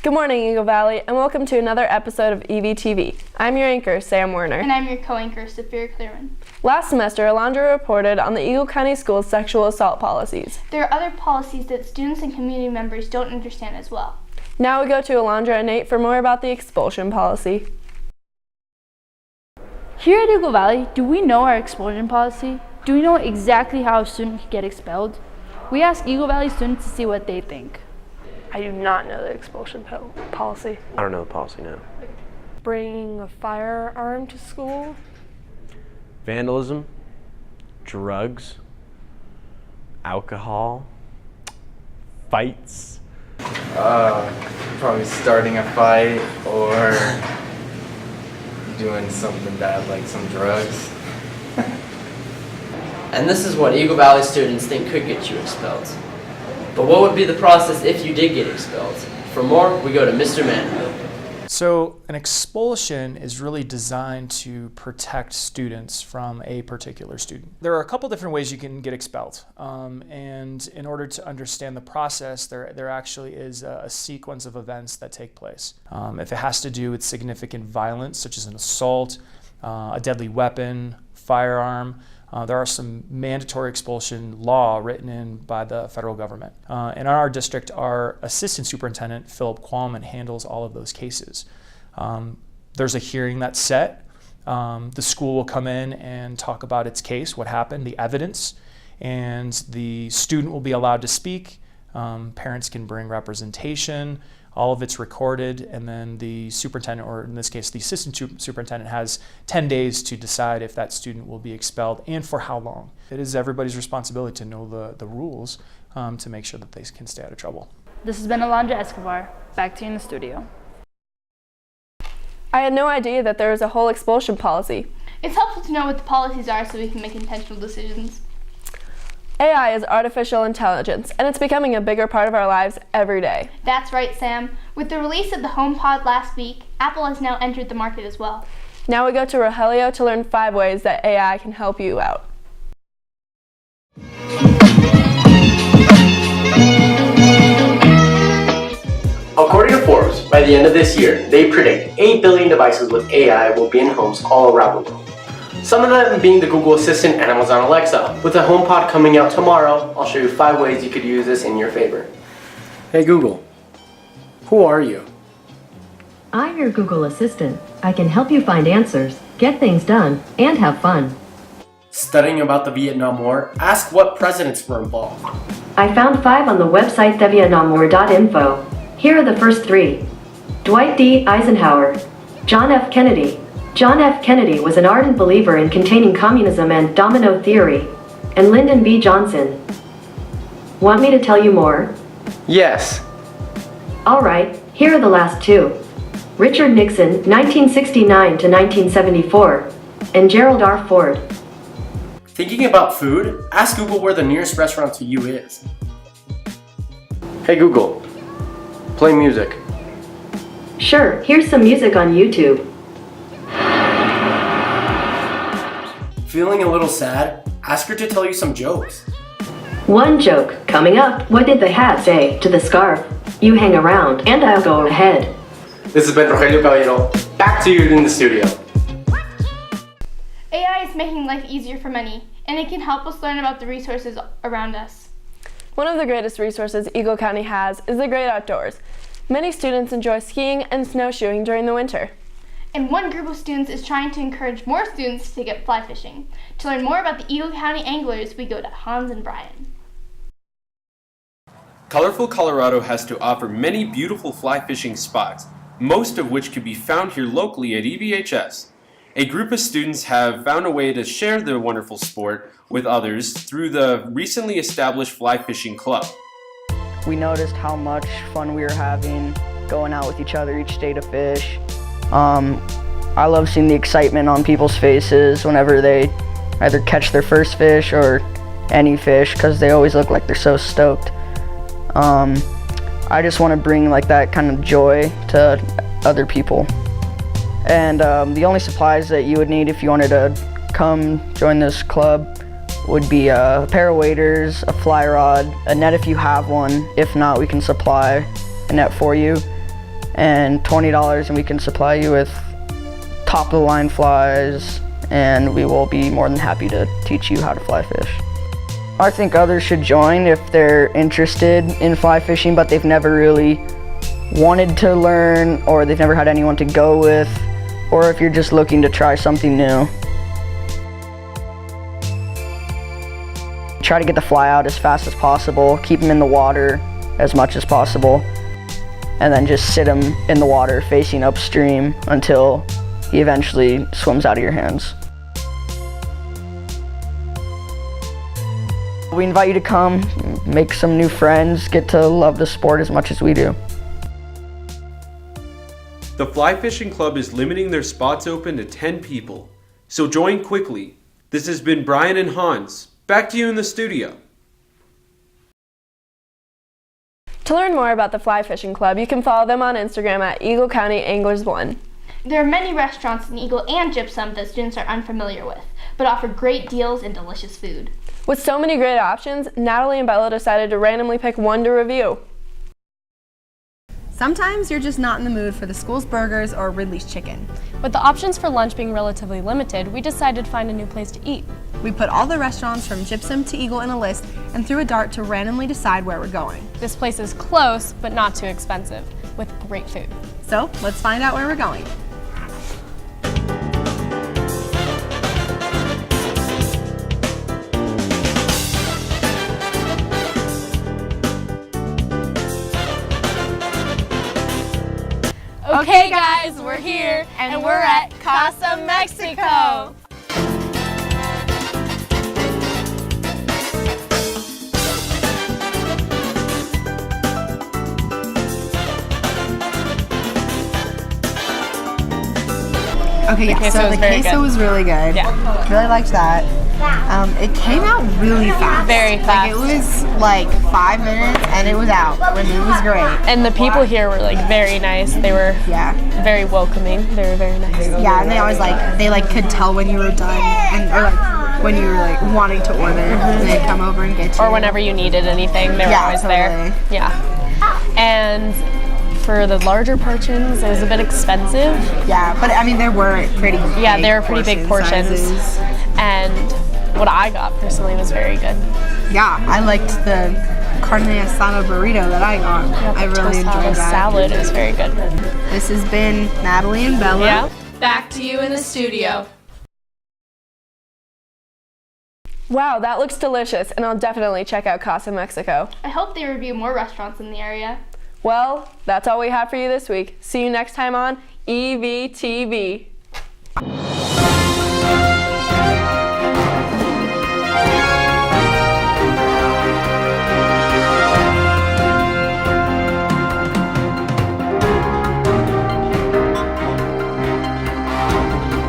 Good morning, Eagle Valley, and welcome to another episode of EVTV. I'm your anchor, Sam Werner. And I'm your co-anchor, Sophia Clearman. Last semester, Alondra reported on the Eagle County Schools sexual assault policies. There are other policies that students and community members don't understand as well. Now we go to Alondra and Nate for more about the expulsion policy. Here at Eagle Valley, do we know our expulsion policy? Do we know exactly how a student can get expelled? We asked Eagle Valley students to see what they think. I do not know the expulsion policy. I don't know the policy now. Bringing a firearm to school? Vandalism, drugs, alcohol, fights. Probably starting a fight or doing something bad like some drugs. And this is what Eagle Valley students think could get you expelled. But what would be the process if you did get expelled? For more, we go to Mr. Manhill. So an expulsion is really designed to protect students from a particular student. There are a couple different ways you can get expelled. And in order to understand the process, there actually is a sequence of events that take place. If it has to do with significant violence, such as an assault, a deadly weapon, firearm, there are some mandatory expulsion law written in by the federal government. In our district, our assistant superintendent, Philip Qualman, handles all of those cases. There's a hearing that's set. The school will come in and talk about its case, what happened, the evidence, and the student will be allowed to speak. Parents can bring representation. All of it's recorded, and then the superintendent, or in this case the assistant superintendent, has 10 days to decide if that student will be expelled and for how long. It is everybody's responsibility to know the rules to make sure that they can stay out of trouble. This has been Alondra Escobar. Back to you in the studio. I had no idea that there was a whole expulsion policy. It's helpful to know what the policies are so we can make intentional decisions. AI is artificial intelligence, and it's becoming a bigger part of our lives every day. That's right, Sam. With the release of the HomePod last week, Apple has now entered the market as well. Now we go to Rogelio to learn 5 ways that AI can help you out. According to Forbes, by the end of this year, they predict 8 billion devices with AI will be in homes all around the world. Some of them being the Google Assistant and Amazon Alexa. With the HomePod coming out tomorrow, I'll show you 5 ways you could use this in your favor. Hey Google, who are you? I'm your Google Assistant. I can help you find answers, get things done, and have fun. Studying about the Vietnam War, ask what presidents were involved. I found 5 on the website thevietnamwar.info. Here are the first 3. Dwight D. Eisenhower, John F. Kennedy. John F. Kennedy was an ardent believer in containing communism and domino theory, and Lyndon B. Johnson. Want me to tell you more? Yes. Alright, here are the last 2. Richard Nixon, 1969 to 1974, and Gerald R. Ford. Thinking about food, ask Google where the nearest restaurant to you is. Hey Google, play music. Sure, here's some music on YouTube. Feeling a little sad? Ask her to tell you some jokes. One joke coming up. What did the hat say to the scarf? You hang around and I'll go ahead. This has been Rogelio Caballero. Back to you in the studio. AI is making life easier for many, and it can help us learn about the resources around us. One of the greatest resources Eagle County has is the great outdoors. Many students enjoy skiing and snowshoeing during the winter. And one group of students is trying to encourage more students to take up fly fishing. To learn more about the Eagle County anglers, we go to Hans and Brian. Colorful Colorado has to offer many beautiful fly fishing spots, most of which can be found here locally at EVHS. A group of students have found a way to share the wonderful sport with others through the recently established Fly Fishing Club. We noticed how much fun we were having going out with each other each day to fish. I love seeing the excitement on people's faces whenever they either catch their first fish or any fish, because they always look like they're so stoked. I just want to bring like that kind of joy to other people. And the only supplies that you would need if you wanted to come join this club would be a pair of waders, a fly rod, a net if you have one. If not, we can supply a net for you. and $20, and we can supply you with top of the line flies, and we will be more than happy to teach you how to fly fish. I think others should join if they're interested in fly fishing, but they've never really wanted to learn, or they've never had anyone to go with, or if you're just looking to try something new. Try to get the fly out as fast as possible, keep them in the water as much as possible, and then just sit them in the water facing upstream until he eventually swims out of your hands. We invite you to come, make some new friends, get to love the sport as much as we do. The Fly Fishing Club is limiting their spots open to 10 people, so join quickly. This has been Brian and Hans. Back to you in the studio. To learn more about the Fly Fishing Club, you can follow them on Instagram at Eagle County Anglers 1. There are many restaurants in Eagle and Gypsum that students are unfamiliar with, but offer great deals and delicious food. With so many great options, Natalie and Bella decided to randomly pick one to review. Sometimes you're just not in the mood for the school's burgers or Ridley's chicken. With the options for lunch being relatively limited, we decided to find a new place to eat. We put all the restaurants from Gypsum to Eagle in a list and threw a dart to randomly decide where we're going. This place is close, but not too expensive, with great food. So let's find out where we're going. Okay guys, we're here, and we're at Casa Mexico. Okay, yeah, so the queso was really good. Yeah. Really liked that. It came out really fast. Very fast. Like, it was like 5 minutes and it was out. It was great. And the people here were like very nice. They were very welcoming. They were very nice. Yeah, and they always could tell when you were done, and or like when you were like wanting to order, they'd come over and get you. Or whenever you needed anything, they were always there. Yeah. And for the larger portions, it was a bit expensive. Yeah, but I mean, there were pretty Yeah, they were pretty big portions. Sizes. And what I got personally was very good. Yeah, I liked the carne asada burrito that I got. I really enjoyed that. Salad is very good. This has been Natalie and Bella. Yeah. Back to you in the studio. Wow, that looks delicious, and I'll definitely check out Casa Mexico. I hope they review more restaurants in the area. Well, that's all we have for you this week. See you next time on EVTV.